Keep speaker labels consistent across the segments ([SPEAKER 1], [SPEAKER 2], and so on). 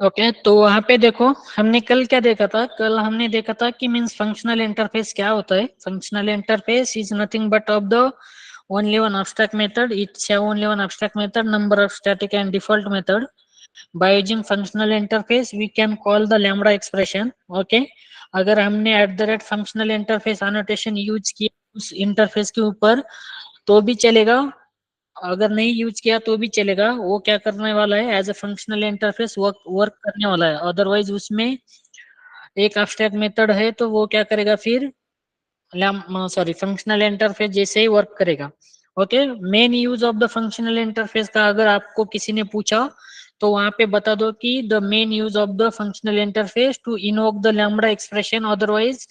[SPEAKER 1] Okay, तो वहां पे देखो हमने कल क्या देखा था। कल हमने देखा था कि मीन्स फंक्शनल इंटरफेस क्या होता है। Functional interface is nothing but of the only one abstract method. It's have only one abstract method, number of static and default method. By using functional interface we can call the lambda expression. Okay, अगर हमने at the rate functional interface annotation use किया उस interface के ऊपर तो भी चलेगा, अगर नहीं यूज किया तो भी चलेगा। वो क्या करने वाला है, as a functional interface work करने वाला है। अदरवाइज उसमें एक एब्स्ट्रैक्ट मेथड है तो वो क्या करेगा फिर, सॉरी, फंक्शनल इंटरफेस जैसे ही वर्क करेगा। Okay, main use of the functional interface का अगर आपको किसी ने पूछा तो वहां पे बता दो कि the main use of the functional interface to invoke the lambda expression, otherwise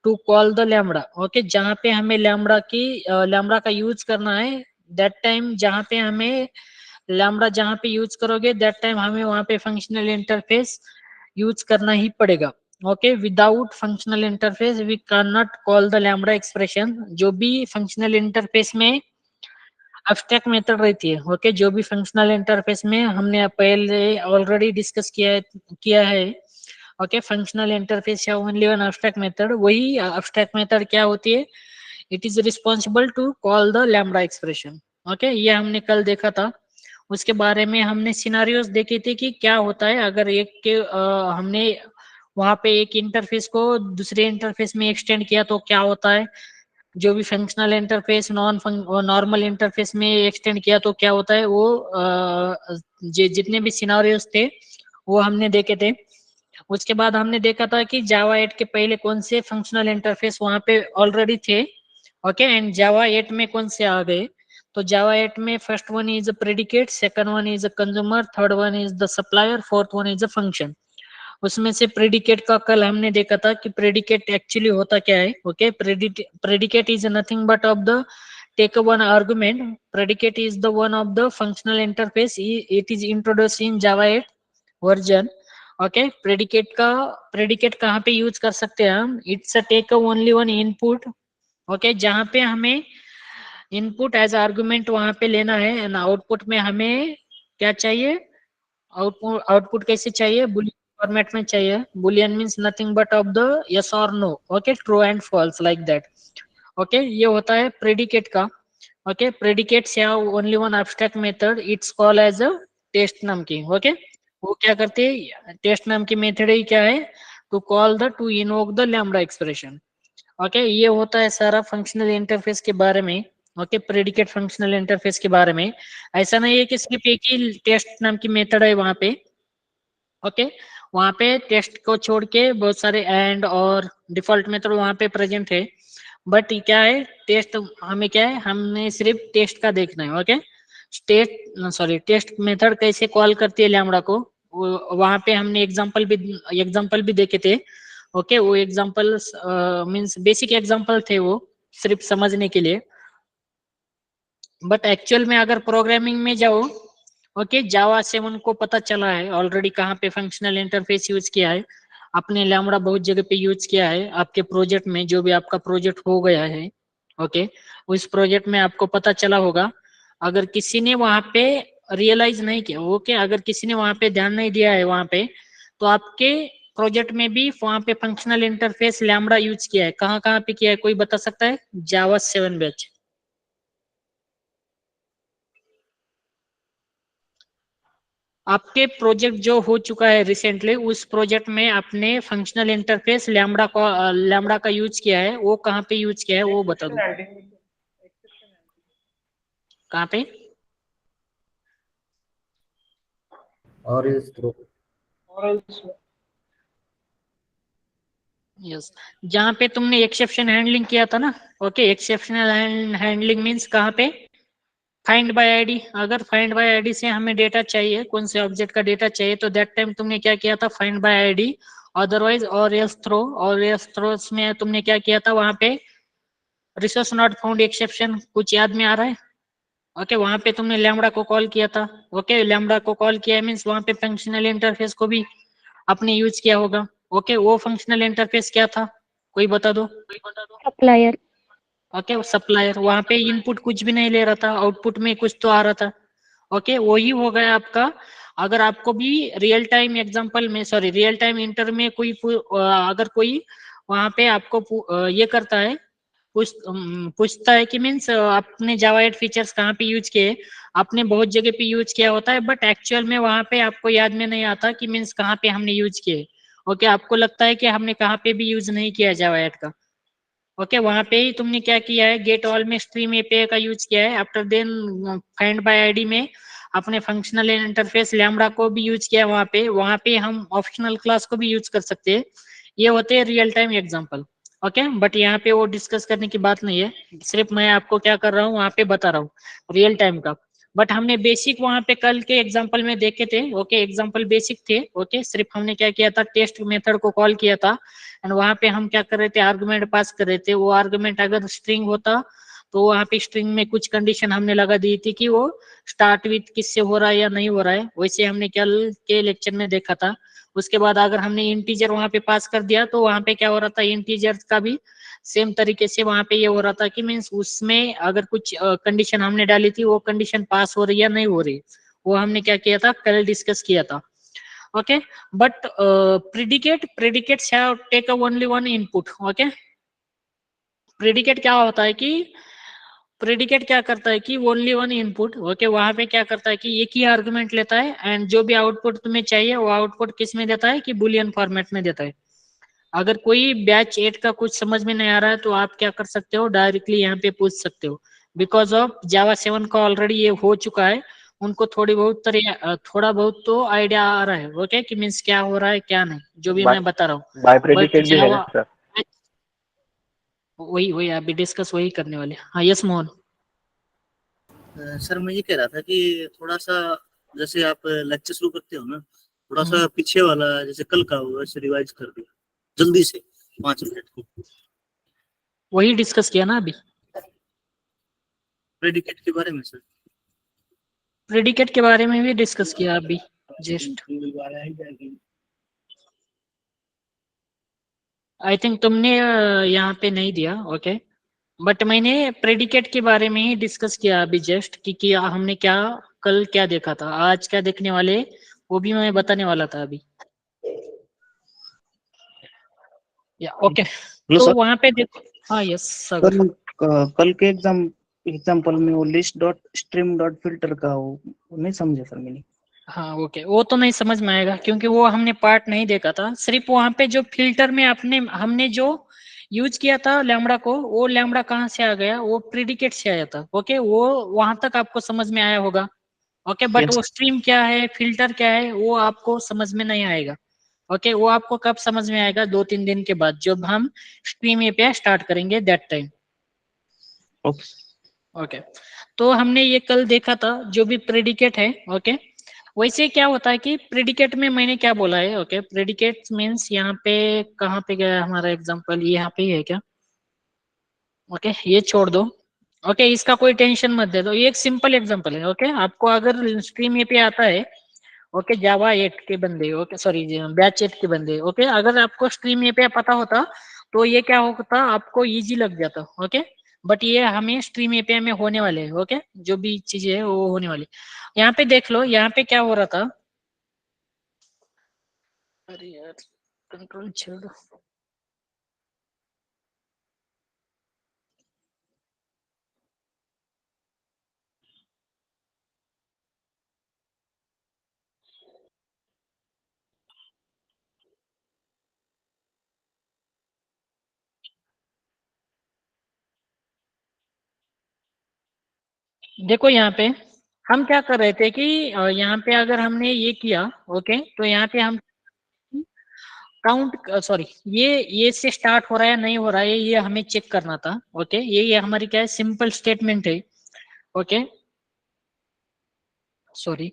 [SPEAKER 1] to call the lambda. Okay, जहां पे हमें लैम्बडा का यूज करना है, दैट टाइम जहां पे हमें लैम्बडा जहां पे यूज करोगे दैट टाइम हमें वहां पे फंक्शनल इंटरफेस यूज करना ही पड़ेगा। Okay, without functional interface we can not call the lambda expression. जो भी फंक्शनल इंटरफेस में एब्स्ट्रैक्ट मेथड रहती है, ओके, जो भी फंक्शनल इंटरफेस में हमने पहले ऑलरेडी डिस्कस किया है। ओके, फंक्शनल इंटरफेस या ओनली वन एब्स्ट्रैक्ट मेथड, वही एब्स्ट्रैक्ट मेथड क्या होती है, it is responsible to call the lambda expression. Okay, ये हमने कल देखा था। उसके बारे में हमने सिनारियोस देखे थे कि क्या होता है अगर हमने वहां पे एक इंटरफेस को दूसरे इंटरफेस में एक्सटेंड किया तो क्या होता है। जो भी फंक्शनल इंटरफेस नॉर्मल इंटरफेस में एक्सटेंड किया तो क्या होता है, वो जितने भी सिनारियोस थे वो हमने देखे थे। उसके बाद हमने देखा था कि जावा 8 के पहले कौन से फंक्शनल इंटरफेस वहां पे ऑलरेडी थे। ओके, एंड जावा 8 में कौन से आ गए। तो जावा 8 में first one is a predicate, second one is a consumer, third one is the supplier, fourth one is a function. उसमें से प्रेडिकेट का कल हमने देखा था कि प्रेडिकेट एक्चुअली होता क्या है। Okay, predicate is nothing but of the take one argument. Predicate is the one of the functional interface. It is introduced in Java 8 version. Okay, predicate कहाँ पे यूज कर सकते हैं हम, it's a take only one input. Okay, जहाँ पे हमें input as argument वहां पे लेना है एंड आउटपुट में हमें क्या चाहिए, आउटपुट कैसे चाहिए, बुलियन फॉर्मेट में चाहिए। Boolean means nothing but of the yes और no. Okay, true and false like that. Okay, ये होता है प्रेडिकेट का। Okay, predicates have only one abstract method, it's call as a test नाम की। ओके, वो क्या करते हैं, टेस्ट नाम की मेथड ही क्या है, to invoke the lambda expression. Okay, ये होता है सारा फंक्शनल इंटरफेस के बारे में। ओके, प्रेडिकेट फंक्शनल इंटरफेस के बारे में। ऐसा नहीं है कि सिर्फ एक ही टेस्ट नाम की मेथड है वहां पे। ओके, वहां पे टेस्ट को छोड़ के बहुत सारे एंड और डिफॉल्ट मेथड वहां पे प्रेजेंट है। बट क्या है, टेस्ट हमें क्या है, हमने सिर्फ टेस्ट का देखना है। ओके, टेस्ट मेथड कैसे कॉल करती है लैम्बडा को, वहां पे हमने एग्जांपल भी देखे थे। ओके, वो एग्जांपल मींस बेसिक एग्जांपल थे वो, सिर्फ समझने के लिए। बट एक्चुअल में अगर प्रोग्रामिंग में जाओ, ओके, जावा 7 को पता चला है ऑलरेडी कहाँ पे फंक्शनल इंटरफेस यूज किया है। आपने लैम्बडा बहुत जगह पे यूज किया है आपके प्रोजेक्ट में, जो भी आपका प्रोजेक्ट हो गया है। ओके, उस प्रोजेक्ट में आपको पता चला होगा। अगर किसी ने वहां पे रियलाइज नहीं किया, ओके, अगर किसी ने वहां पे ध्यान नहीं दिया है वहां पे, तो आपके प्रोजेक्ट में भी वहां पे फंक्शनल इंटरफेस लैम्बडा यूज किया है। कहाँ कहाँ पे किया है, कोई बता सकता है, जावा 7 बैच। आपके प्रोजेक्ट जो हो चुका है रिसेंटली, उस प्रोजेक्ट में आपने फंक्शनल इंटरफेस लैम्बडा का यूज किया है, वो कहाँ पे यूज किया है वो बता दो। कहाँ पे,
[SPEAKER 2] और इस थ्रो
[SPEAKER 1] यस, जहाँ पे तुमने एक्सेप्शन हैंडलिंग किया था ना। ओके, एक्सेप्शनल हैंडलिंग मीन्स कहाँ पे, फाइंड बाय आईडी। अगर फाइंड बाय आईडी से हमें डेटा चाहिए, कौन से ऑब्जेक्ट का डेटा चाहिए, तो दैट टाइम तुमने क्या किया था, फाइंड बाय आईडी। अदरवाइज और एल्स थ्रो में तुमने क्या किया था, वहां पे रिसोर्स नॉट फाउंड एक्सेप्शन, कुछ याद में आ रहा है। ओके, वहां पे तुमने लैम्बडा को कॉल किया था। ओके, लैम्बडा को कॉल किया मीन्स वहां पे फंक्शनल इंटरफेस को भी आपने यूज किया होगा। ओके, वो फंक्शनल इंटरफेस क्या था, कोई बता दो।
[SPEAKER 3] सप्लायर।
[SPEAKER 1] ओके, सप्लायर, वहां पे इनपुट कुछ भी नहीं ले रहा था, आउटपुट में कुछ तो आ रहा था। ओके, वही हो गया आपका अगर आपको भी रियल टाइम एग्जांपल में, सॉरी रियल टाइम इंटर में कोई अगर कोई वहां पे आपको ये करता है, पूछता है कि मीन्स आपने जावा 8 फीचर्स कहाँ पे यूज किए, आपने बहुत जगह पे यूज किया होता है, बट एक्चुअल में वहां पे आपको याद में नहीं आता कि मीन्स कहाँ पे हमने यूज किए। ओके, आपको लगता है कि हमने कहाँ पे भी यूज नहीं किया जावा 8 का। ओके, वहां पे ही तुमने क्या किया है, गेट ऑल में स्ट्रीम एपीआई का यूज किया है, after then find by ID में अपने फंक्शनल इंटरफेस लैम्बडा को भी यूज किया। वहां पे हम ऑप्शनल क्लास को भी यूज कर सकते हैं। ये होते हैं real time example. Okay, but यहाँ पे वो डिस्कस करने की बात नहीं है, सिर्फ मैं आपको क्या कर रहा हूँ वहां पे बता रहा हूँ रियल टाइम का। बट हमने बेसिक वहां पे कल के एग्जांपल में देखे थे। ओके, एग्जांपल बेसिक थे। ओके, सिर्फ हमने क्या किया था, टेस्ट मेथड को कॉल किया था, एंड वहां पे हम क्या कर रहे थे, आर्गुमेंट पास कर रहे थे। वो आर्गुमेंट अगर स्ट्रिंग होता तो वहां पे स्ट्रिंग में कुछ कंडीशन हमने लगा दी थी कि वो स्टार्ट विथ किससे हो रहा है या नहीं हो रहा है, वैसे हमने कल के लेक्चर में देखा था। उसके बाद अगर हमने इंटीजर वहां पे पास कर दिया तो वहां पे क्या हो रहा था, इंटीजर का भी सेम तरीके से वहां पे ये हो रहा था कि मीन्स उसमें अगर कुछ कंडीशन हमने डाली थी वो कंडीशन पास हो रही है या नहीं हो रही, वो हमने क्या किया था, कल डिस्कस किया था। Okay, but predicates have take only one input. Okay, predicate क्या होता है कि प्रेडिकेट क्या करता है कि ओनली वन इनपुट। ओके, वहां पे क्या करता है कि एक ही आर्गुमेंट लेता है एंड जो भी आउटपुट तुम्हें चाहिए वो आउटपुट किस में देता है कि बुलियन फॉर्मेट में देता है। अगर कोई बैच 8 का कुछ समझ में नहीं आ रहा है तो आप क्या कर सकते हो, डायरेक्टली यहाँ पे पूछ सकते हो। बिकॉज ऑफ जावा 7 का ऑलरेडी ये हो चुका है, उनको थोड़ा बहुत तो आइडिया आ रहा है। ओके, कि मीन्स क्या हो रहा है क्या नहीं, जो भी मैं बता रहा हूँ।
[SPEAKER 3] बाय
[SPEAKER 1] बट
[SPEAKER 3] प्रेडिकेट भी है ना
[SPEAKER 1] जावा
[SPEAKER 3] सर?
[SPEAKER 1] वही वही अभी डिस्कस वही करने वाले। हाँ, यस मोहन।
[SPEAKER 4] सर मैं ये कह रहा था कि थोड़ा सा जैसे आप लेक्चर शुरू करते हो ना, थोड़ा
[SPEAKER 1] हम्म।
[SPEAKER 4] सा पीछे वाला जैसे कल का हो वैसे रिवाइज कर दिया जल्दी से 5 मिनट को।
[SPEAKER 1] वही डिस्कस किया ना अभी,
[SPEAKER 4] प्रेडिकेट के बारे में सर।
[SPEAKER 1] प्रेडिकेट के बारे में भी डिस्कस किया अभी जस्ट। आई थिंक तुमने यहाँ पे नहीं दिया। ओके, बट मैंने प्रेडिकेट के बारे में ही डिस्कस किया अभी जस्ट कि हमने क्या कल क्या देखा था, आज क्या देखने वाले वो भी मैं बताने वाला था अभी। या ओके,
[SPEAKER 3] हेलो
[SPEAKER 1] तो
[SPEAKER 3] सर।
[SPEAKER 1] वहां पे देखो। हाँ यस
[SPEAKER 3] सर
[SPEAKER 1] सागर।
[SPEAKER 3] कल के एग्जाम्पल में वो list dot stream dot filter का वो नहीं समझे सर मैंने।
[SPEAKER 1] हाँ ओके, वो तो नहीं समझ में आएगा क्योंकि वो हमने पार्ट नहीं देखा था। सिर्फ वहां पे जो फिल्टर में हमने जो यूज किया था लैम्बडा को, वो लैम्बडा कहाँ से आ गया, वो प्रेडिकेट से आया था। ओके, वो वहां तक आपको समझ में आया होगा। ओके, बट
[SPEAKER 3] यस
[SPEAKER 1] वो स्ट्रीम क्या है, फिल्टर क्या है, वो आपको समझ में नहीं आएगा। ओके, वो आपको कब समझ में आएगा, 2-3 दिन के बाद जब हम स्ट्रीम एपीआई स्टार्ट करेंगे दैट टाइम।
[SPEAKER 3] ओके।
[SPEAKER 1] ओके, तो हमने ये कल देखा था जो भी प्रेडिकेट है। ओके, वैसे क्या होता है कि प्रेडिकेट में मैंने क्या बोला है। ओके, प्रेडिकेट मीन्स यहाँ पे कहाँ पे गया हमारा एग्जांपल, ये यहाँ पे ही है क्या। ओके, ये छोड़ दो। ओके, इसका कोई टेंशन मत दे दो, ये एक सिंपल एग्जांपल है। ओके, आपको अगर स्ट्रीम ये पे आता है, ओके जावा 8 के बंदे, ओके सॉरी बैच 8 के बंदे, ओके अगर आपको स्ट्रीम ये पे पता होता तो ये क्या होता, आपको इजी लग जाता। ओके, बट ये हमें स्ट्रीम एपीआई में होने वाले हैं। ओके, जो भी चीजें है वो होने वाली। यहाँ पे देख लो, यहाँ पे क्या हो रहा था। अरे यार, कंट्रोल छोड़ दो। देखो यहाँ पे हम क्या कर रहे थे कि यहाँ पे अगर हमने ये किया, ओके तो यहाँ पे हम काउंट, सॉरी ये से स्टार्ट हो रहा है नहीं हो रहा है, ये हमें चेक करना था। ओके, ये हमारी क्या है, सिंपल स्टेटमेंट है। Okay, sorry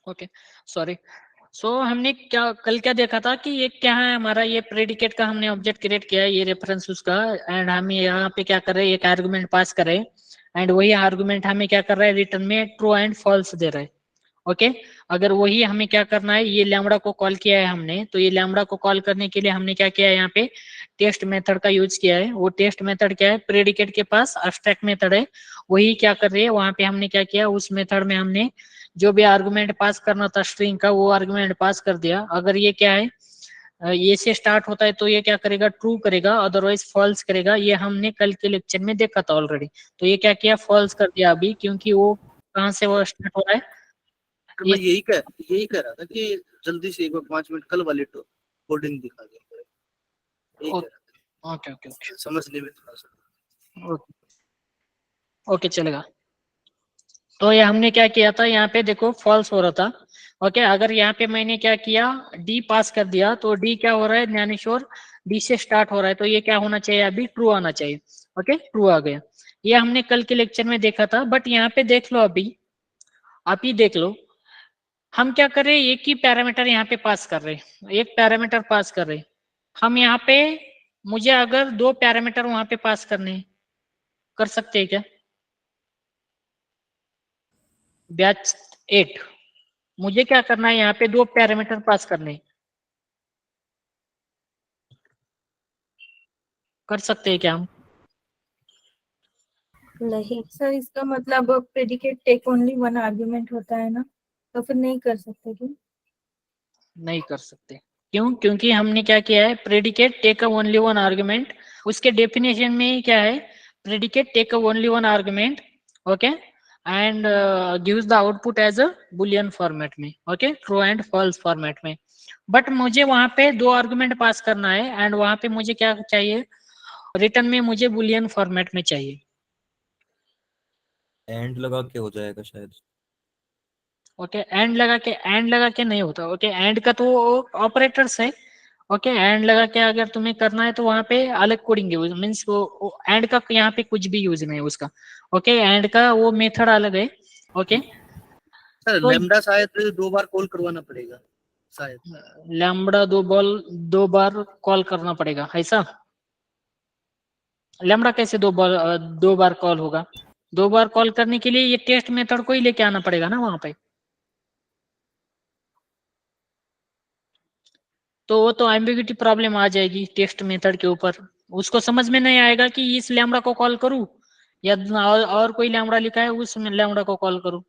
[SPEAKER 1] okay sorry. So हमने क्या कल क्या देखा था कि ये क्या है हमारा, ये प्रेडिकेट का हमने ऑब्जेक्ट क्रिएट किया है, ये रेफरेंस उसका, एंड हम यहाँ पे क्या कर रहे हैं, एक आर्गुमेंट पास कर रहे हैं, एंड वही आर्गुमेंट हमें क्या कर रहा है, रिटर्न में ट्रू एंड फॉल्स दे रहा है। ओके अगर वही हमें क्या करना है, ये लैम्बडा को कॉल किया है हमने, तो ये लैम्बडा को कॉल करने के लिए हमने क्या किया है, यहाँ पे टेस्ट मेथड का यूज किया है। वो टेस्ट मेथड क्या है, प्रेडिकेट के पास एब्स्ट्रैक्ट मेथड है, वही क्या कर रही है, वहां पे हमने क्या किया, उस मेथड में हमने जो भी आर्गुमेंट पास करना था स्ट्रिंग का, वो आर्गुमेंट पास कर दिया। अगर ये क्या है, ये से स्टार्ट होता है तो ये क्या करेगा, ट्रू करेगा, अदरवाइज फॉल्स करेगा। ये हमने कल के लेक्चर में देखा था ऑलरेडी। तो ये क्या किया, फॉल्स कर दिया अभी, क्योंकि वो कहाँ से वो स्टार्ट हो रहा है,
[SPEAKER 4] तो मैं यही कह रहा था कि जल्दी से एक बार 5 मिनट कल वाली कोडिंग दिखा दे, यही कह रहा था।
[SPEAKER 1] ओके ओके ओके
[SPEAKER 4] समझने में थोड़ा सा
[SPEAKER 1] ओके चलेगा। तो ये हमने क्या किया था, यहाँ पे देखो फॉल्स हो रहा था। ओके अगर यहाँ पे मैंने क्या किया, डी पास कर दिया, तो डी क्या हो रहा है, ज्ञानेश्वर डी से स्टार्ट हो रहा है, तो ये क्या होना चाहिए, अभी ट्रू आना चाहिए। ओके ट्रू आ गया। ये हमने कल के लेक्चर में देखा था, बट यहाँ पे देख लो, अभी आप ही देख लो, हम क्या कर रहे हैं, एक ही पैरामीटर यहाँ पे पास कर रहे हैं, एक पैरामीटर पास कर रहे हैं हम यहाँ पे। मुझे अगर 2 पैरामीटर वहां पे पास करने हैं, कर सकते हैं क्या, बैच 8 मुझे क्या करना है, यहाँ पे 2 पैरामीटर पास करने हैं। कर सकते हैं क्या हम?
[SPEAKER 5] नहीं सर, इसका मतलब predicate take only one argument होता है ना, तो फिर नहीं कर सकते क्यों?
[SPEAKER 1] नहीं कर सकते, क्यों? क्योंकि हमने क्या किया है, predicate take only one argument, उसके डेफिनेशन में ही क्या है, predicate take only one argument, okay, and gives the output as a boolean format में, okay, true and false format में। बट मुझे वहां पे 2 आर्गुमेंट पास करना है, एंड वहां पे मुझे क्या चाहिए, रिटर्न में मुझे बुलियन फॉर्मेट में चाहिए।
[SPEAKER 6] एंड लगा के हो जाएगा शायद।
[SPEAKER 1] ओके एंड लगा के नहीं होता। ओके एंड का तो ऑपरेटर्स है। ओके एंड लगा के अगर तुम्हें करना है तो वहां पे अलग कोडिंग यूज, मीन्स वो एंड का यहाँ पे कुछ भी यूज नहीं है उसका। ओके एंड का वो मेथड अलग है। ओके
[SPEAKER 4] सर
[SPEAKER 1] तो
[SPEAKER 4] लैम्बडा शायद 2 बार कॉल करवाना पड़ेगा शायद।
[SPEAKER 1] लैम्बडा 2 बार कॉल करना पड़ेगा, ऐसा? लैम्बडा कैसे 2 बार कॉल होगा? 2 बार कॉल करने के लिए ये टेस्ट मेथड को ही लेके आना पड़ेगा ना वहां पे। तो वो तो एम्बिग्यूटी प्रॉब्लम आ जाएगी टेस्ट मेथड के ऊपर, उसको समझ में नहीं आएगा कि इस लैम्बडा को कॉल करूं या और कोई लैम्बडा लिखा है उस लैम्बडा को कॉल करूं।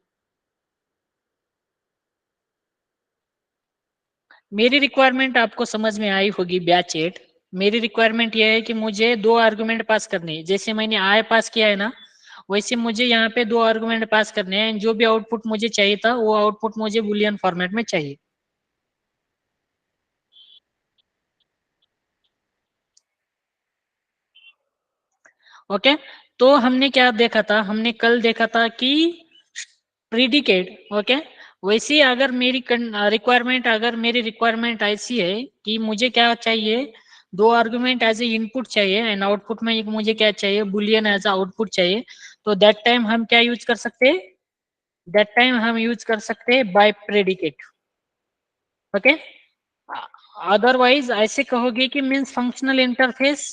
[SPEAKER 1] मेरी रिक्वायरमेंट आपको समझ में आई होगी बैच 8। मेरी रिक्वायरमेंट ये है कि मुझे 2 आर्गुमेंट पास करने हैं, जैसे मैंने आई पास किया है ना, वैसे मुझे यहाँ पे 2 आर्गुमेंट पास करने हैं। जो भी आउटपुट मुझे चाहिए था वो आउटपुट मुझे बुलियन फॉर्मेट में चाहिए। ओके तो हमने क्या देखा था, हमने कल देखा था कि प्रीडिकेट, ओके, वैसे अगर मेरी रिक्वायरमेंट, अगर मेरी रिक्वायरमेंट ऐसी है कि मुझे क्या चाहिए, 2 आर्गुमेंट एज ए इनपुट चाहिए एंड आउटपुट में मुझे क्या चाहिए, बुलियन एज आउटपुट चाहिए, तो दैट टाइम हम क्या यूज कर सकते हैं, दैट टाइम हम यूज कर सकते हैं बाय प्रेडिकेट। ओके अदरवाइज ऐसे कहोगे कि मीन्स फंक्शनल इंटरफेस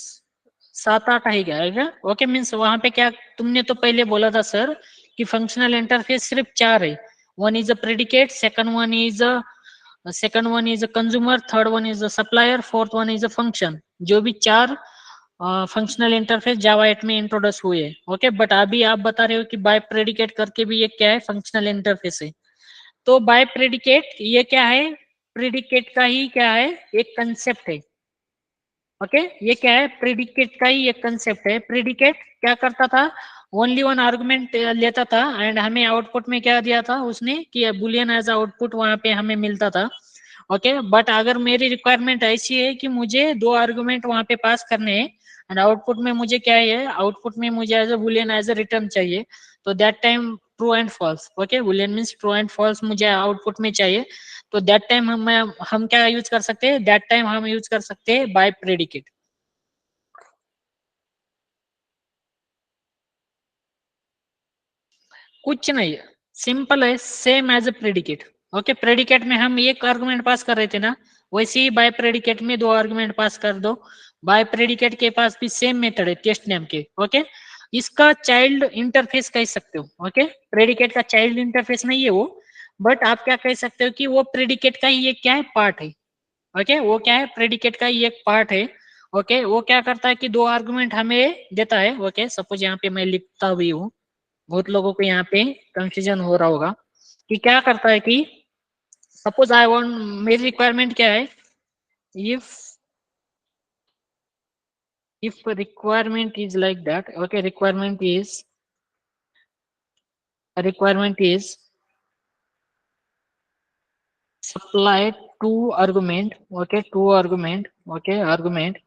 [SPEAKER 1] 7-8 ही गया। ओके मीन्स वहां पे क्या, तुमने तो पहले बोला था सर कि फंक्शनल इंटरफेस सिर्फ 4 है। One is a predicate, second one is a consumer, third one is a supplier, fourth one is a function. जो भी 4 फंक्शनल इंटरफेस जावा 8 में इंट्रोड्यूस हुए। ओके बट अभी आप बता रहे हो कि बाय प्रेडिकेट करके भी ये क्या है, फंक्शनल इंटरफेस है। तो बाय प्रेडिकेट ये क्या है, प्रेडिकेट का ही क्या है, एक कंसेप्ट है। ओके ये क्या है, प्रेडिकेट का ही एक कंसेप्ट है। प्रेडिकेट क्या करता था, ओनली वन आर्गुमेंट लेता था एंड हमें आउटपुट में क्या दिया था उसने, कि बुलियन एज आउटपुट वहां पे हमें मिलता था। ओके बट अगर मेरी रिक्वायरमेंट ऐसी है कि मुझे 2 आर्गुमेंट वहां पे पास करने हैं एंड आउटपुट में मुझे क्या है, आउटपुट में मुझे as a boolean as a return चाहिए, तो that time true and false. Okay boolean means true and false मुझे आउटपुट में चाहिए, तो दैट टाइम हम क्या यूज कर सकते हैं, दैट टाइम हम यूज कर सकते हैं बाय प्रेडिकेट। कुछ नहीं है, सिंपल है, same as a predicate. Okay predicate में हम एक आर्गुमेंट पास कर रहे थे ना, वैसे ही बाय प्रेडिकेट में 2 आर्गुमेंट पास कर दो। बाय प्रेडिकेट के पास भी सेम मेथड है टेस्ट नेम के। ओके इसका चाइल्ड इंटरफेस कह सकते हो। ओके प्रेडिकेट का चाइल्ड इंटरफेस नहीं है वो, बट आप क्या कह सकते हो कि वो प्रेडिकेट का ही एक क्या है पार्ट है। ओके, वो क्या है प्रेडिकेट का ही एक पार्ट है। ओके, वो क्या करता है कि दो आर्गुमेंट हमें देता है। ओके, सपोज यहाँ पे मैं लिखता भी हूँ, बहुत लोगों को यहाँ पे कंफ्यूजन हो रहा होगा कि क्या करता है कि सपोज आई वांट, मेरी रिक्वायरमेंट क्या है, if requirement is like that, okay, requirement is supply two argument, okay, argument,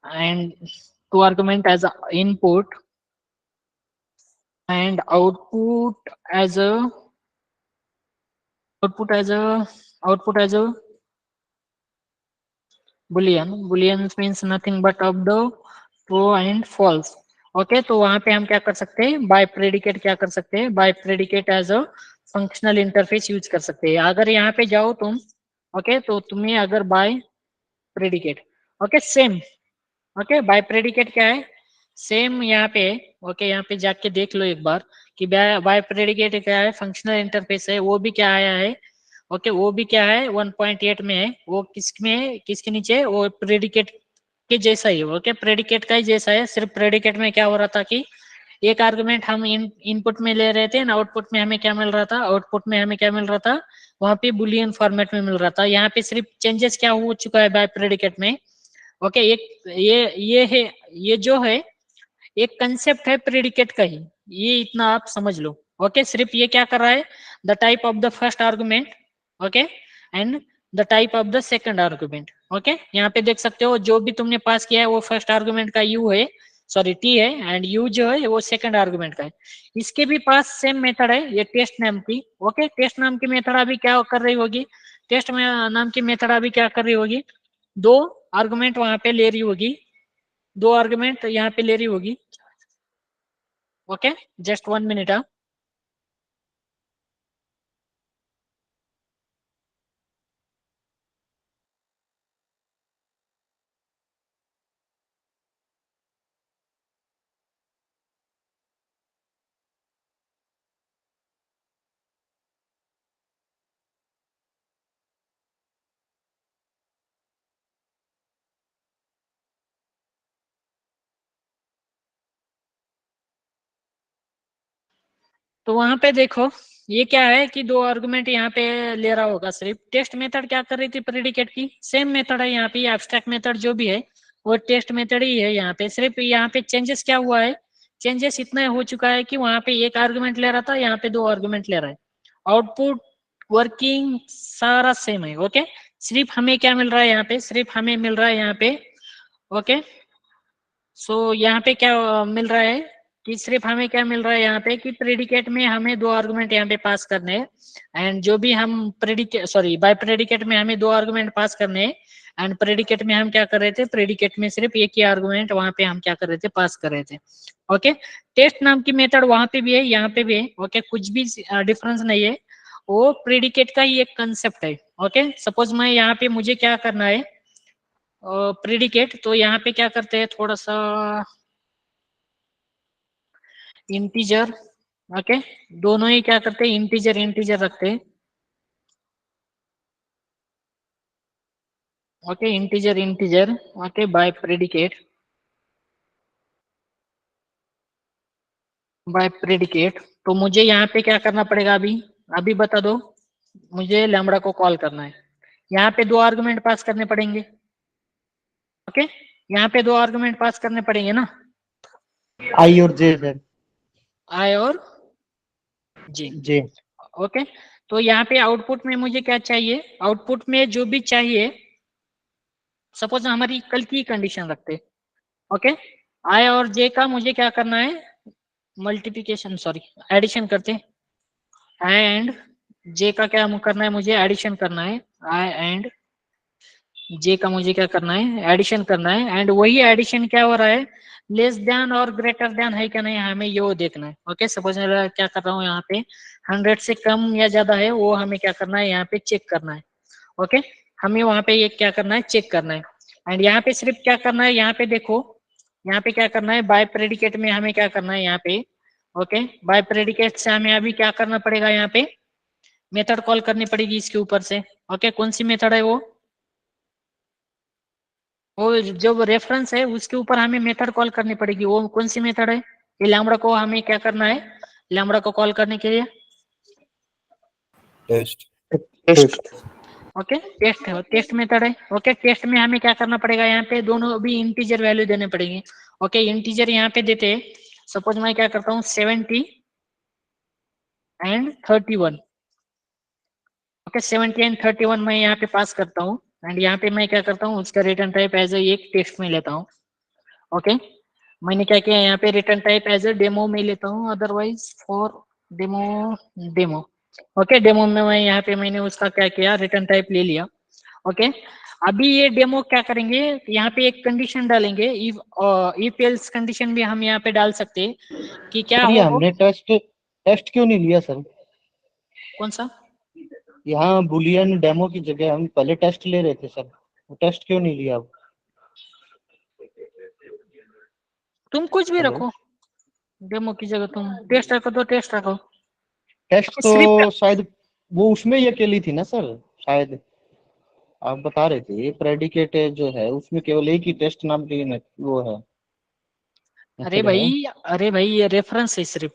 [SPEAKER 1] and two argument as a input and output as a boolean means nothing but of the true and false। Okay, तो वहां पे हम क्या कर सकते हैं, bi predicate क्या कर सकते हैं, bi predicate as a functional interface use कर सकते हैं। अगर यहाँ पे जाओ तुम, ओके, तो तुम्हें अगर bi predicate, okay same, okay bi predicate क्या है, सेम यहाँ पे, ओके यहाँ पे जाके देख लो एक बार कि बाय प्रेडिकेट क्या है, फंक्शनल इंटरफेस है, वो भी क्या आया है, ओके वो भी क्या है 1.8 में है, वो किसमें, किसके नीचे, वो प्रेडिकेट के जैसा ही है। ओके, प्रेडिकेट का ही जैसा है, सिर्फ प्रेडिकेट में क्या हो रहा था कि एक आर्गुमेंट हम इनपुट में ले रहे थे ना, आउटपुट में हमें क्या मिल रहा था, वहां पे बुलियन फॉर्मेट में मिल रहा था। यहाँ पे सिर्फ चेंजेस क्या हो चुका है बाय प्रेडिकेट में। ओके, एक ये है, ये जो है एक कंसेप्ट है प्रेडिकेट का ही, ये इतना आप समझ लो। ओके, सिर्फ ये क्या कर रहा है, the type of the first argument, okay, and the type of the second argument. Okay, यहाँ पे देख सकते हो जो भी तुमने पास किया है वो फर्स्ट आर्गुमेंट का यू है, सॉरी टी है, एंड यू जो है वो सेकंड आर्गुमेंट का है। इसके भी पास सेम मेथड है, ये टेस्ट नाम की। ओके, टेस्ट नाम की मेथड अभी क्या कर रही होगी, टेस्ट में नाम की मेथड अभी क्या कर रही होगी, दो आर्गुमेंट वहां पे ले रही होगी, दो आर्गुमेंट यहाँ पे ले रही होगी। Okay, just 1 minute. तो वहां पे देखो ये क्या है कि दो आर्गुमेंट यहाँ पे ले रहा होगा, सिर्फ टेस्ट मेथड क्या कर रही थी प्रेडिकेट की, सेम मेथड है यहाँ पे, एब्स्ट्रैक्ट मेथड जो भी है वो टेस्ट मेथड ही है यहाँ पे। सिर्फ यहाँ पे चेंजेस क्या हुआ है, चेंजेस इतना हो चुका है कि वहां पे एक आर्गुमेंट ले रहा था, यहाँ पे दो आर्गुमेंट ले रहा है, आउटपुट वर्किंग सारा सेम है। ओके, सिर्फ हमें क्या मिल रहा है यहाँ पे, सिर्फ हमें मिल रहा है यहाँ पे, ओके सो यहाँ पे क्या मिल रहा है कि सिर्फ हमें क्या मिल रहा है यहाँ पे कि प्रेडिकेट में हमें दो आर्गुमेंट यहाँ पे पास करने हैं, एंड जो भी हम प्रेडिकेट, सॉरी बाय प्रेडिकेट में हमें दो आर्गुमेंट पास करने हैं, एंड प्रेडिकेट में हम क्या कर रहे थे, प्रेडिकेट में सिर्फ एक ही आर्गुमेंट वहां पे हम क्या कर रहे थे, पास कर रहे थे। ओके, टेस्ट नाम की मेथड वहां पे भी है, यहाँ पे भी है। ओके, कुछ भी डिफरेंस नहीं है, वो प्रेडिकेट का ही एक कंसेप्ट है। ओके, सपोज मैं यहाँ पे मुझे क्या करना है प्रेडिकेट, तो यहाँ पे क्या करते हैं, थोड़ा सा इंटीजर, ओके दोनों ही क्या करते हैं, इंटीजर इंटीजर रखते हैं। Okay, integer integer, okay bi predicate, bi predicate. तो मुझे यहाँ पे क्या करना पड़ेगा, अभी अभी बता दो, मुझे लैम्बडा को कॉल करना है, यहाँ पे दो आर्गुमेंट पास करने पड़ेंगे। ओके, यहाँ पे दो आर्गुमेंट पास करने पड़ेंगे ना,
[SPEAKER 3] आई और जे सर,
[SPEAKER 1] आई और जे।
[SPEAKER 3] जे
[SPEAKER 1] ओके, तो यहाँ पे आउटपुट में मुझे क्या चाहिए, आउटपुट में जो भी चाहिए, सपोज हमारी कल की कंडीशन रखते, ओके आई और जे का मुझे क्या करना है, मल्टीप्लिकेशन, सॉरी एडिशन करते, एंड जे का क्या करना है, मुझे एडिशन करना है, आई एंड जे का मुझे क्या करना है, एडिशन करना है, एंड वही एडिशन क्या हो रहा है, लेस देन और ग्रेटर देन है क्या नहीं, हमें ये देखना है। ओके, सपोज मैं क्या कर रहा हूँ यहाँ पे 100 से कम या ज्यादा है, वो हमें क्या करना है, यहाँ पे चेक करना है। ओके, हमें वहां पे ये क्या करना है, चेक करना है, एंड यहाँ पे सिर्फ क्या करना है, यहाँ पे देखो, यहाँ पे क्या करना है, बाय प्रेडिकेट में हमें क्या करना है यहाँ पे, ओके बाय प्रेडिकेट से हमें अभी क्या करना पड़ेगा यहाँ पे, मेथड कॉल करनी पड़ेगी इसके ऊपर से। ओके, कौन सी मेथड है वो जो रेफरेंस है उसके ऊपर हमें मेथड कॉल करनी पड़ेगी। वो कौन सी मेथड है? ये लैम्बडा को हमें क्या करना है लैम्बडा को कॉल करने के लिए?
[SPEAKER 6] Test.
[SPEAKER 3] Test.
[SPEAKER 1] Okay, test method है। ओके, टेस्ट में हमें क्या करना पड़ेगा? यहाँ पे दोनों भी इंटीजर वैल्यू देने पड़ेगी। ओके, इंटीजर यहाँ पे देते हैं। सपोज मैं क्या करता हूँ 70 एंड 31। ओके, 70 एंड 31 मैं यहाँ पे पास करता हूँ एंड यहाँ पे मैं क्या करता हूँ उसका रिटर्न टाइप एज एक टेक्स्ट में लेता हूँ। ओके, मैंने क्या किया यहाँ पे return type as a demo में लेता हूँ, otherwise for demo. Okay, demo में मैं यहाँ पे मैंने उसका क्या किया रिटर्न टाइप ले लिया। ओके, अभी ये डेमो क्या करेंगे, यहाँ पे एक कंडीशन डालेंगे, इफ एल्स कंडीशन भी हम यहाँ पे डाल सकते हैं कि क्या
[SPEAKER 3] सर ये
[SPEAKER 1] हो।
[SPEAKER 3] हमने टेस्ट क्यों नहीं लिया सर?
[SPEAKER 1] कौन सा?
[SPEAKER 3] यहाँ बुलियन डेमो की जगह हम पहले टेस्ट ले रहे थे सर, वो टेस्ट क्यों नहीं लिया?
[SPEAKER 1] तुम कुछ भी
[SPEAKER 3] हेलो?
[SPEAKER 1] रखो, डेमो की जगह तुम टेस्ट रखो तो टेस्ट रखो।
[SPEAKER 3] टेस्ट
[SPEAKER 1] सिर्फ
[SPEAKER 3] तो शायद वो उसमें ये अकेली थी ना सर, शायद आप बता रहे थे प्रेडिकेट जो है उसमें केवल एक ही टेस्ट नाम की वो है
[SPEAKER 1] अरे
[SPEAKER 3] मेथड है।
[SPEAKER 1] भाई, अरे भाई ये रेफरेंस है सिर्फ।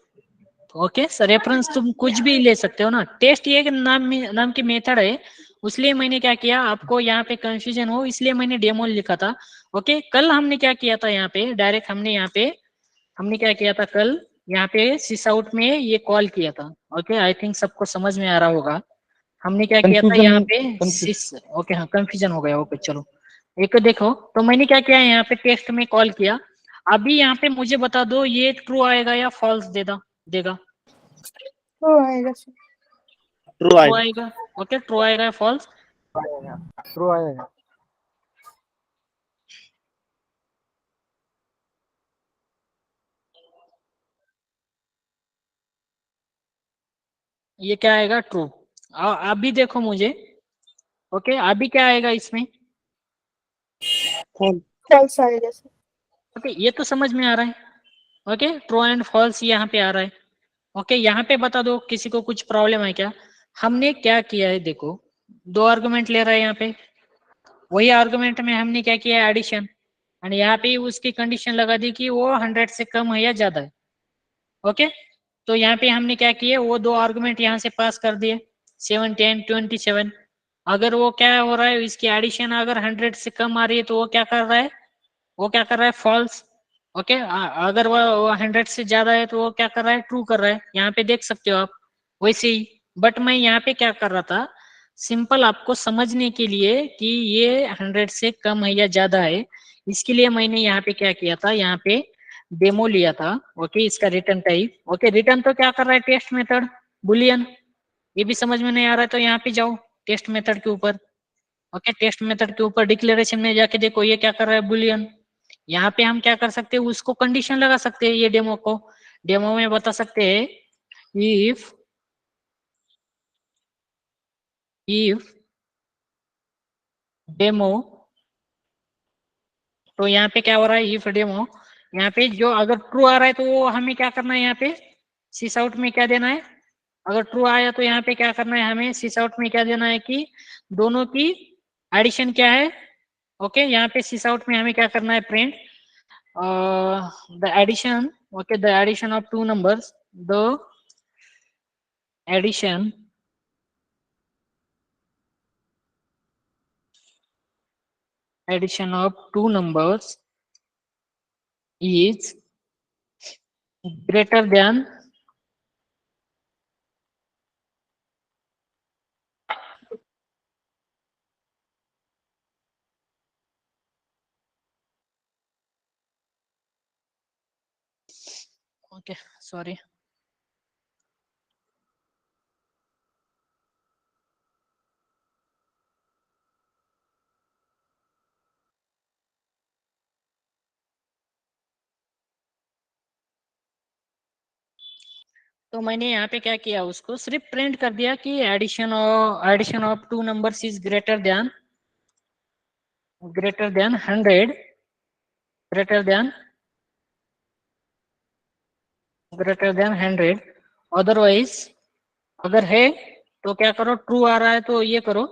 [SPEAKER 1] ओके सर, रेफरेंस तुम कुछ भी ले सकते हो ना। टेस्ट ये एक नाम की मेथड है, इसलिए मैंने क्या किया, आपको यहाँ पे कंफ्यूजन हो इसलिए मैंने डेमो लिखा था। ओके, कल हमने क्या किया था यहाँ पे डायरेक्ट हमने क्या किया था कल यहाँ पे सिस आउट में ये कॉल किया था। ओके, आई थिंक सबको समझ में आ रहा होगा हमने क्या किया था
[SPEAKER 3] कंफ्यूजन
[SPEAKER 1] यहाँ पे
[SPEAKER 3] कंफ्यूज
[SPEAKER 1] सिस। ओके हाँ, कंफ्यूजन हो गया। ओके चलो, एक देखो तो मैंने क्या किया यहाँ पे टेस्ट में कॉल किया। अभी यहाँ पे मुझे बता दो ये ट्रू आएगा या फॉल्स देगा?
[SPEAKER 5] ट्रू आएगा सर।
[SPEAKER 3] ट्रू
[SPEAKER 1] ट्रू
[SPEAKER 3] आएगा।
[SPEAKER 1] आएगा। ओके, ट्रू आएगा या फॉल्स?
[SPEAKER 3] ट्रू आएगा।
[SPEAKER 1] ये क्या आएगा? ट्रू। अभी देखो मुझे। ओके, अभी क्या आएगा इसमें?
[SPEAKER 5] फॉल्स आएगा सर।
[SPEAKER 1] ओके, ये तो समझ में आ रहा है। ओके, ट्रू एंड फॉल्स यहाँ पे आ रहा है। ओके, यहाँ पे बता दो किसी को कुछ प्रॉब्लम है क्या? हमने क्या किया है देखो, दो आर्गुमेंट ले रहा है यहाँ पे, वही आर्गुमेंट में हमने क्या किया एडिशन, एंड यहाँ पे उसकी कंडीशन लगा दी कि वो 100 से कम है या ज्यादा है। ओके, तो यहाँ पे हमने क्या किए, वो दो आर्गुमेंट यहाँ से पास कर दिए 70 एंड 27। अगर वो क्या हो रहा है, इसकी एडिशन अगर 100 से कम आ रही है तो वो क्या कर रहा है, फॉल्स। ओके, अगर वो 100 से ज्यादा है तो वो क्या कर रहा है, ट्रू कर रहा है। यहाँ पे देख सकते हो आप वैसे ही। बट मैं यहाँ पे क्या कर रहा था, सिंपल आपको समझने के लिए कि ये 100 से कम है या ज्यादा है, इसके लिए मैंने यहाँ पे क्या किया था, यहाँ पे डेमो लिया था। ओके, इसका रिटर्न टाइप। ओके, रिटर्न तो क्या कर रहा है, टेस्ट मेथड बुलियन। ये भी समझ में नहीं आ रहा है तो यहाँ पे जाओ टेस्ट मेथड के ऊपर। ओके, टेस्ट मेथड के ऊपर डिक्लेरेशन में जाके देखो ये क्या कर रहा है, बुलियन। यहाँ पे हम क्या कर सकते हैं, उसको कंडीशन लगा सकते हैं, ये डेमो में बता सकते हैं इफ डेमो। तो यहाँ पे क्या हो रहा है, इफ डेमो, यहाँ पे जो अगर ट्रू आ रहा है तो वो हमें क्या करना है, यहाँ पे सिस आउट में क्या देना है। अगर ट्रू आया तो यहाँ पे क्या करना है, हमें सिस आउट में क्या देना है कि दोनों की एडिशन क्या है। ओके, यहाँ पे सिस आउट में हमें क्या करना है, print the addition. Okay, the addition of two numbers, the addition of two numbers is greater than okay sorry तो मैंने यहाँ पे क्या किया, उसको सिर्फ प्रिंट कर दिया कि addition of two numbers is greater than 100, greater than 100। Otherwise अगर है तो क्या करो, ट्रू आ रहा है तो ये करो,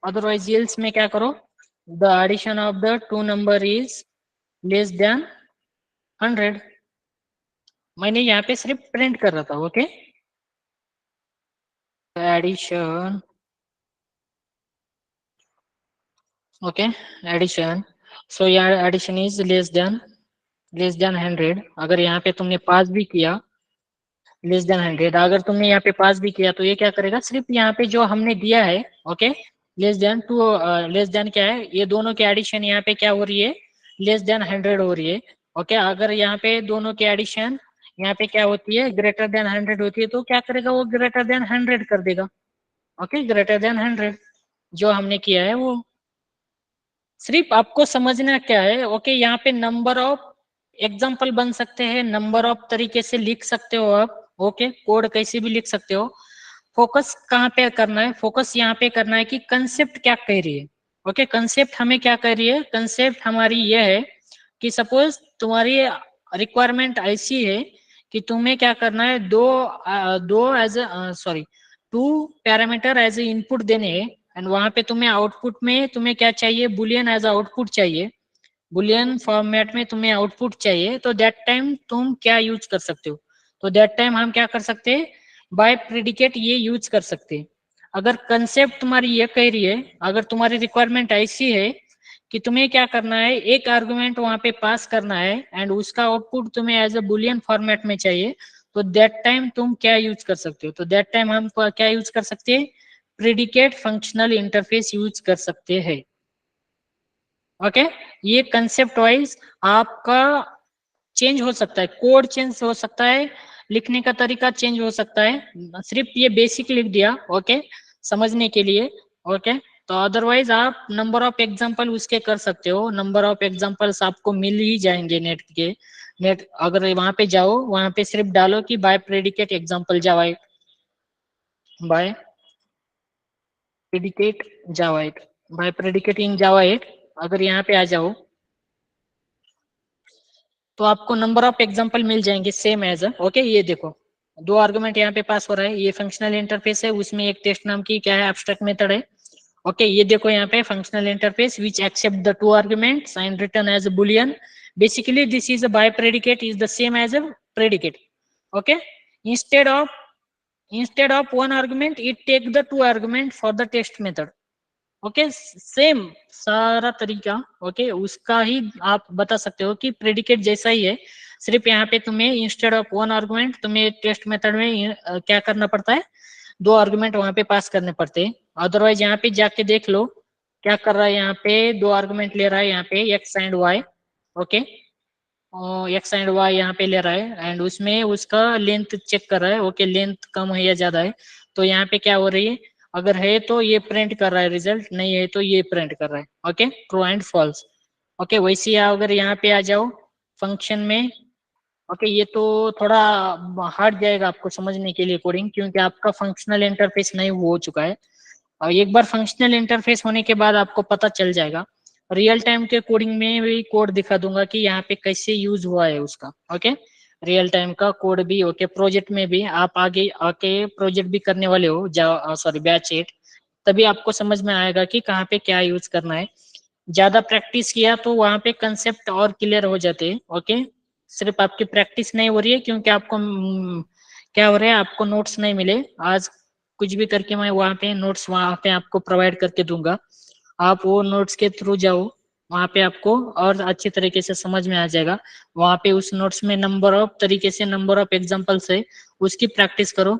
[SPEAKER 1] अदरवाइज एल्स में क्या करो, the addition of the two number is less than 100। मैंने यहाँ पे सिर्फ प्रिंट कर रहा था, okay. Addition, okay, addition, so यहाँ एडिशन इज लेस देन 100। अगर यहाँ पे तुमने पास भी किया लेस देन 100, अगर तुमने यहाँ पे पास भी किया तो ये क्या करेगा, सिर्फ यहाँ पे जो हमने दिया है, okay, less than two, less than क्या है, ये दोनों की एडिशन यहाँ पे क्या हो रही है, लेस देन 100 हो रही है, ओके। अगर यहाँ पे दोनों की एडिशन यहाँ पे क्या होती है, ग्रेटर देन 100 होती है, तो क्या करेगा वो, ग्रेटर देन 100 कर देगा, ओके, ग्रेटर देन 100 जो हमने किया है वो। सिर्फ आपको समझना क्या है, ओके, यहाँ पे नंबर ऑफ एग्जाम्पल बन सकते हैं, नंबर ऑफ तरीके से लिख सकते हो आप, ओके, कोड कैसे भी लिख सकते हो। फोकस कहाँ पे करना है, फोकस यहाँ पे करना है कि कंसेप्ट क्या कह रही है, ओके, कंसेप्ट हमें क्या कह रही है, कंसेप्ट हमारी ये है कि सपोज तुम्हारी रिक्वायरमेंट ऐसी है कि तुम्हें क्या करना है, दो as sorry 2 parameter as a input देने हैं, एंड वहां पे तुम्हें आउटपुट में तुम्हें क्या चाहिए, बुलियन एज आउटपुट चाहिए, बुलियन फॉर्मेट में तुम्हें आउटपुट चाहिए, तो दैट टाइम तुम क्या यूज कर सकते हो, तो दैट टाइम हम क्या कर सकते हैं, बाय प्रेडिकेट ये यूज कर सकते हैं। अगर कंसेप्ट तुम्हारी ये कह रही है, अगर तुम्हारी रिक्वायरमेंट ऐसी है कि तुम्हें क्या करना है, एक आर्गुमेंट वहां पे पास करना है एंड उसका आउटपुट तुम्हें एज ए बुलियन फॉर्मेट में चाहिए, तो दैट टाइम तुम क्या यूज कर सकते हो, तो दैट टाइम हम क्या यूज कर सकते हैं, प्रेडिकेट फंक्शनल इंटरफेस यूज कर सकते हैं, ओके। ये कंसेप्ट वाइज आपका चेंज हो सकता है, कोड चेंज हो सकता है, लिखने का तरीका चेंज हो सकता है, सिर्फ ये बेसिक लिख दिया, ओके, समझने के लिए, ओके। तो अदरवाइज आप नंबर ऑफ एग्जांपल उसके कर सकते हो, नंबर ऑफ एग्जांपल्स आपको मिल ही जाएंगे नेट अगर वहां पे जाओ, वहां पे सिर्फ डालो कि बाय प्रेडिकेट एग्जांपल जावा, बाय प्रेडिकेट जावा, बाय प्रेडिकेट इन जावा 8, अगर यहाँ पे आ जाओ तो आपको नंबर ऑफ एग्जांपल मिल जाएंगे सेम एज, ओके। ये देखो 2 आर्गुमेंट यहाँ पे पास हो रहा है, ये फंक्शनल इंटरफेस है, उसमें एक टेस्ट नाम की क्या है, एब्स्ट्रैक्ट मेथड है, ओके। ये देखो यहाँ पे functional interface which accept the 2 arguments and return as a boolean, basically this is a by predicate is the same as a predicate, okay। instead of one argument it take the 2 argument for the test method, okay, same सारा तरीका, okay, उसका ही आप बता सकते हो कि predicate जैसा ही है, सिर्फ यहाँ पे तुम्हें इंस्टेड ऑफ 1 आर्गुमेंट तुम्हें टेस्ट मेथड में क्या करना पड़ता है, 2 आर्गुमेंट वहां पे पास करने पड़ते हैं। अदरवाइज यहाँ पे जाके देख लो क्या कर रहा है, यहाँ पे 2 आर्गुमेंट ले रहा है, यहाँ पे x and y, okay, x and y यहाँ पे ले रहा है एंड उसमें उसका लेंथ चेक कर रहा है, ओके, लेंथ कम है या ज्यादा है, तो यहाँ पे क्या हो रही है, अगर है तो ये प्रिंट कर रहा है रिजल्ट, नहीं है तो ये प्रिंट कर रहा है, okay, true and false, okay. वैसे अगर यहाँ पे आ जाओ फंक्शन में, ओके, ये तो थोड़ा हार्ड जाएगा आपको समझने के लिए कोडिंग, क्योंकि आपका फंक्शनल इंटरफेस नहीं हो चुका है, और एक बार फंक्शनल इंटरफेस होने के बाद आपको पता चल जाएगा। रियल टाइम के कोडिंग में भी कोड दिखा दूंगा कि यहाँ पे कैसे यूज हुआ है उसका, ओके, रियल टाइम का कोड भी, ओके। प्रोजेक्ट में भी आप आगे आके प्रोजेक्ट भी करने वाले हो, सॉरी बैच 8, तभी आपको समझ में आएगा कि कहाँ पे क्या यूज करना है। ज्यादा प्रैक्टिस किया तो वहां पे कंसेप्ट और क्लियर हो जाते हैं, ओके। सिर्फ आपकी प्रैक्टिस नहीं हो रही है क्योंकि आपको क्या हो रहा है, आपको नोट्स नहीं मिले आज, कुछ भी करके मैं वहां पे नोट्स वहां पे आपको प्रोवाइड करके दूंगा, आप वो नोट्स के थ्रू जाओ, वहां पे आपको और अच्छी तरीके से समझ में आ जाएगा। वहां पे उस नोट्स में नंबर ऑफ तरीके से नंबर ऑफ एग्जांपल्स है, उसकी प्रैक्टिस करो,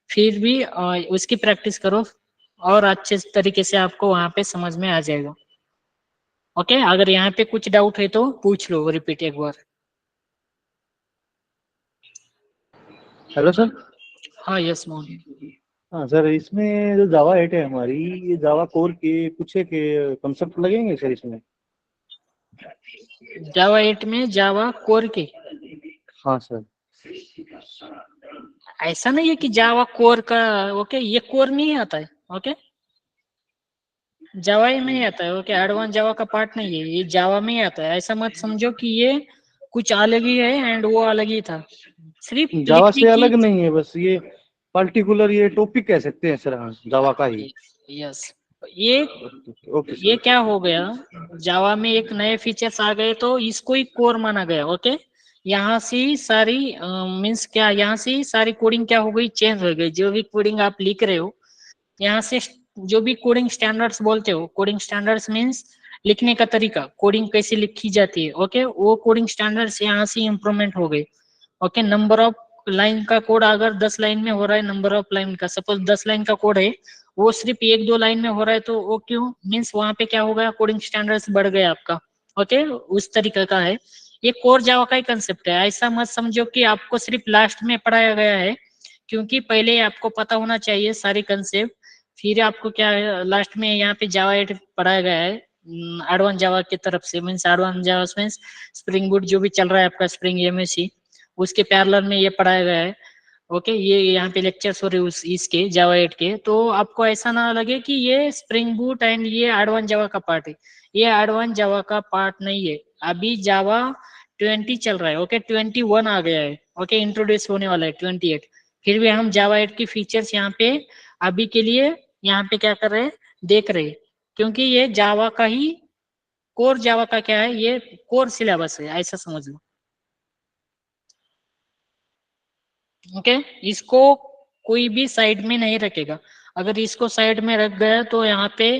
[SPEAKER 1] फिर भी उसकी प्रैक्टिस करो और अच्छे तरीके से आपको वहां पे समझ में आ जाएगा, ओके। अगर यहाँ पे कुछ डाउट है तो पूछ लो, रिपीट एक बार।
[SPEAKER 3] Hello sir.
[SPEAKER 1] हाँ यस मोहन।
[SPEAKER 3] हाँ सर, इसमें जो जावा 8 है हमारी, ये जावा कोर के कुछ एक कंसेप्ट लगेंगे सर इसमें?
[SPEAKER 1] जावा 8 में जावा कोर के?
[SPEAKER 3] हाँ सर।
[SPEAKER 1] ऐसा नहीं है कि जावा कोर का, ओके, ये कोर में ही आता है, ओके, जावा में ही आता है, ओके, एडवांस जावा का पार्ट नहीं है, ये जावा में ही आता है। ऐसा मत समझो कि ये कुछ अलग ही है एंड वो अलग ही था, सिर्फ
[SPEAKER 3] जावा
[SPEAKER 1] लिखने
[SPEAKER 3] से अलग
[SPEAKER 1] की,
[SPEAKER 3] नहीं है, बस ये पर्टिकुलर ये टॉपिक कह सकते हैं सर, हाँ जावा का ही।
[SPEAKER 1] यस, ये
[SPEAKER 3] ओके
[SPEAKER 1] ये
[SPEAKER 3] सर।
[SPEAKER 1] क्या हो गया, जावा में एक नए फीचर्स आ गए तो इसको ही कोर माना गया। ओके, यहाँ से ही सारी मीन्स क्या, यहाँ से ही सारी कोडिंग क्या हो गई, चेंज हो गई। जो भी कोडिंग आप लिख रहे हो यहाँ से, जो भी कोडिंग स्टैंडर्ड्स बोलते हो, कोडिंग स्टैंडर्ड्स मीन्स लिखने का तरीका, कोडिंग कैसे लिखी जाती है। ओके, वो कोडिंग स्टैंडर्ड्स यहाँ से इम्प्रूवमेंट हो गए। ओके, नंबर ऑफ लाइन का कोड अगर 10 लाइन में हो रहा है, नंबर ऑफ लाइन का सपोज 10 लाइन का कोड है, वो सिर्फ 1-2 लाइन में हो रहा है, तो वो क्यों, मीन्स वहां पे क्या हो गया, कोडिंग स्टैंडर्ड्स बढ़ गए आपका। ओके, उस तरीके का है ये कोर जावा का ही कंसेप्ट है। ऐसा मत समझो कि आपको सिर्फ लास्ट में पढ़ाया गया है, क्योंकि पहले आपको पता होना चाहिए सारी कंसेप्ट, फिर आपको क्या है लास्ट में यहाँ पे जावा 8 पढ़ाया गया है एडवांस जावा की तरफ से। मीन्स एडवांस जावा मीन्स स्प्रिंग बूट जो भी चल रहा है आपका, स्प्रिंग एमएससी, उसके पैरेलल में ये पढ़ाया गया है। ओके, ये यहाँ पे लेक्चर्स हो रहे उस इसके जावा 8 के, तो आपको ऐसा ना लगे कि ये स्प्रिंग बूट एंड ये एडवांस जावा का पार्ट है। ये एडवांस जावा का पार्ट नहीं है, अभी जावा 20 चल रहा है। ओके, 21 आ गया है। ओके, इंट्रोड्यूस होने वाला है 28। फिर भी हम जावा 8 की फीचर्स यहाँ पे अभी के लिए यहाँ पे क्या कर रहे हैं, देख रहे हैं, क्योंकि ये जावा का ही कोर, जावा का क्या है, ये कोर सिलेबस है, ऐसा समझ लो। ओके, इसको कोई भी साइड में नहीं रखेगा। अगर इसको साइड में रख गया तो यहाँ पे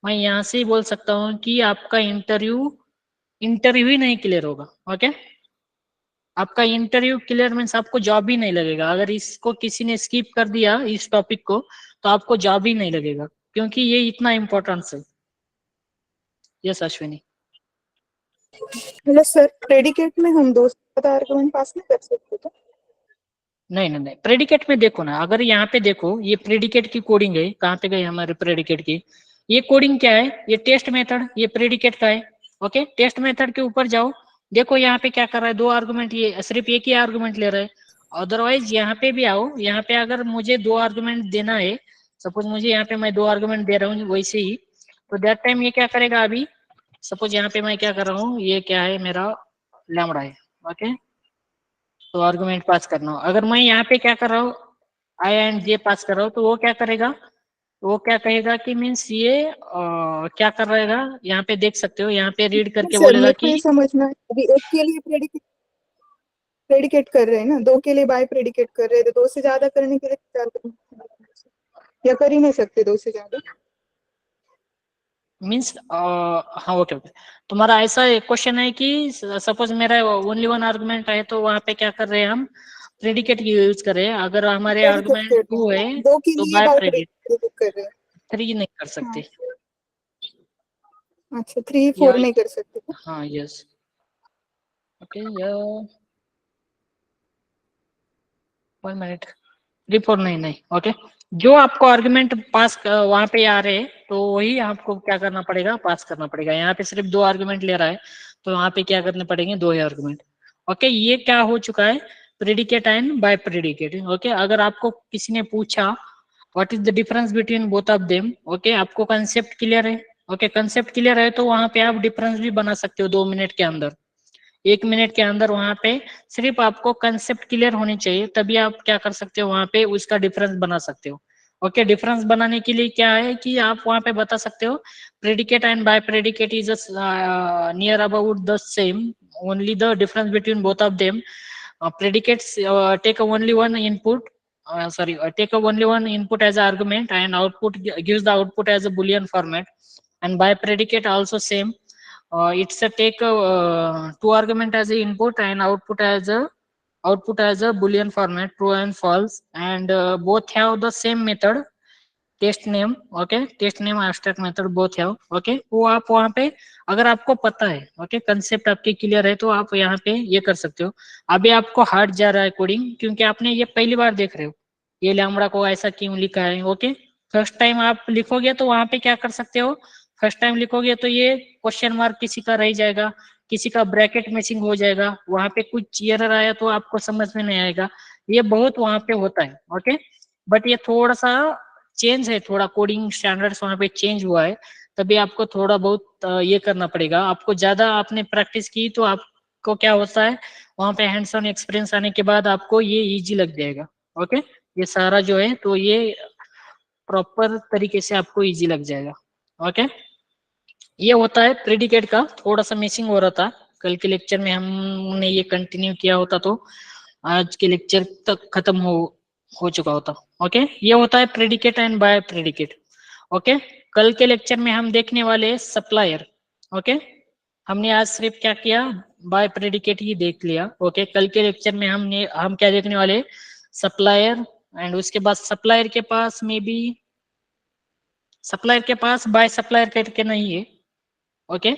[SPEAKER 1] मैं यहाँ से ही बोल सकता हूँ कि आपका इंटरव्यू ही नहीं क्लियर होगा। ओके, आपका इंटरव्यू क्लियर मीन्स आपको जॉब ही नहीं लगेगा। अगर इसको किसी ने स्किप कर दिया इस टॉपिक को, तो आपको जॉब ही नहीं लगेगा, क्योंकि ये इतना इम्पोर्टेंस है। Yes Ashwini.
[SPEAKER 7] Hello sir, predicate में हम 2 से ज्यादा आर्गुमेंट पास नहीं कर सकते क्या?
[SPEAKER 1] नहीं, प्रेडिकेट में देखो ना, अगर यहाँ पे देखो ये प्रेडिकेट की कोडिंग है, कहाँ पे गई हमारे प्रेडिकेट की, ये कोडिंग क्या है, ये टेस्ट मेथड, ये प्रेडिकेट का है। ओके, टेस्ट मेथड के ऊपर जाओ, देखो यहाँ पे क्या कर रहा है, 2 आर्गुमेंट, ये सिर्फ एक ही आर्गुमेंट ले रहा है। अदरवाइज यहाँ पे भी आओ, यहाँ पे अगर मुझे 2 आर्गुमेंट देना है, सपोज मुझे यहाँ पे मैं 2 आर्गुमेंट दे रहा हूँ वैसे ही, तो दैट टाइम ये क्या करेगा, अभी सपोज यहाँ पे मैं क्या कर रहा हूँ, ये क्या है मेरा लैम्बडा है। ओके, तो आर्गुमेंट पास करना हो, अगर मैं यहाँ पे क्या कर रहा हूँ, आई एंड जे पास कर रहा हूँ, तो वो क्या करेगा, वो क्या कहेगा कि मीन्स ये क्या कर रहेगा, यहाँ पे देख सकते हो, यहाँ पे रीड करके
[SPEAKER 7] सर
[SPEAKER 1] बोलेगा
[SPEAKER 7] मेरे को
[SPEAKER 1] कि
[SPEAKER 7] ये समझना है, अभी एक के लिए प्रेडिकेट कर रहे हैं ना, 2 के लिए बाय प्रेडिकेट कर रहे हैं, तो 2 से ज्यादा करने के लिए क्या करना, या कर ही नहीं सकते 2 से ज्यादा?
[SPEAKER 1] मीन्स हाँ ओके, तुम्हारा ऐसा क्वेश्चन है कि सपोज मेरा ओनली 1 आर्गुमेंट है, तो वहाँ पे क्या कर रहे हैं हम, प्रेडिकेट की यूज कर रहे हैं। अगर हमारे
[SPEAKER 7] प्रेडिकेट
[SPEAKER 1] आर्गुमेंट
[SPEAKER 7] कर रहे
[SPEAKER 1] 2 है
[SPEAKER 7] हैं, 2 के
[SPEAKER 1] तो
[SPEAKER 7] लिए
[SPEAKER 1] बाय
[SPEAKER 7] बाय
[SPEAKER 1] प्रेडिकेट,
[SPEAKER 7] प्रेडिकेट कर रहे हैं।
[SPEAKER 1] 3 नहीं कर सकते।
[SPEAKER 7] अच्छा, 3, 4 नहीं कर सकते?
[SPEAKER 1] हाँ यस। ओके, 1 मिनट, 3, 4 नहीं। ओके, जो आपको आर्गुमेंट पास वहां पे आ रहे हैं, तो वही आपको क्या करना पड़ेगा, पास करना पड़ेगा। यहाँ पे सिर्फ 2 आर्गुमेंट ले रहा है, तो वहां पे क्या करने पड़ेंगे, 2 ही आर्गुमेंट। ओके, ये क्या हो चुका है, predicate and bi predicate. Okay, अगर आपको किसी ने पूछा what is the difference between both of them, okay, आपको कंसेप्ट क्लियर है। ओके, कंसेप्ट क्लियर है तो वहां पे आप डिफरेंस भी बना सकते हो 2 मिनट के अंदर, 1 मिनट के अंदर। वहां पे सिर्फ आपको कंसेप्ट क्लियर होनी चाहिए, तभी आप क्या कर सकते हो, वहां पे उसका डिफरेंस बना सकते हो। ओके, डिफरेंस बनाने के लिए क्या है कि आप वहां पे बता सकते हो predicate and bi predicate is near about the same, only the difference between both of them, predicates take only one input, take only one input as argument, and output gives the output as a boolean format. And by predicate also same, it's a take 2 argument as a input and output as a boolean format, true and false, and both have the same method, test name. Okay, test name abstract method both है। Okay, वो आप वहां पे अगर आपको पता है, okay, concept आपके क्लियर है, तो आप यहाँ पे ये कर सकते हो। अभी आपको हार्ड जा रहा है कोडिंग, क्योंकि आपने ये पहली बार देख रहे हो, ये लैम्बडा को ऐसा क्यों लिखा है। ओके, फर्स्ट टाइम आप लिखोगे तो वहां पे क्या कर सकते हो, फर्स्ट टाइम लिखोगे तो ये क्वेश्चन मार्क किसी का रह जाएगा, किसी का ब्रैकेट मिसिंग हो जाएगा, वहां पे कुछ एरर आया तो आपको समझ में नहीं आएगा, ये बहुत वहां पे होता है। ओके, बट ये थोड़ा सा चेंज है, थोड़ा कोडिंग स्टैंडर्ड्स वहां पे चेंज हुआ है, तभी आपको थोड़ा बहुत ये करना पड़ेगा। आपको ज्यादा आपने प्रैक्टिस की तो आपको क्या होता है, वहां पे हैंड्स ऑन एक्सपीरियंस आने के बाद आपको ये इजी लग जाएगा। ओके, ये सारा जो है तो ये प्रॉपर तरीके से आपको इजी लग जाएगा। ओके, ये होता है प्रेडिकेट का। थोड़ा सा मिसिंग हो रहा था, कल के लेक्चर में हमने ये कंटिन्यू किया होता तो आज के लेक्चर तक खत्म हो चुका होता। ओके, ये होता है predicate and bi predicate. Okay, कल के लेक्चर में हम देखने वाले हैं सप्लायर। ओके, हमने आज सिर्फ क्या किया, बाय प्रेडिकेट ही देख लिया। ओके, कल के लेक्चर में हम क्या देखने वाले, सप्लायर, एंड उसके बाद सप्लायर के पास में भी, सप्लायर के पास बाय सप्लायर करके नहीं है। ओके,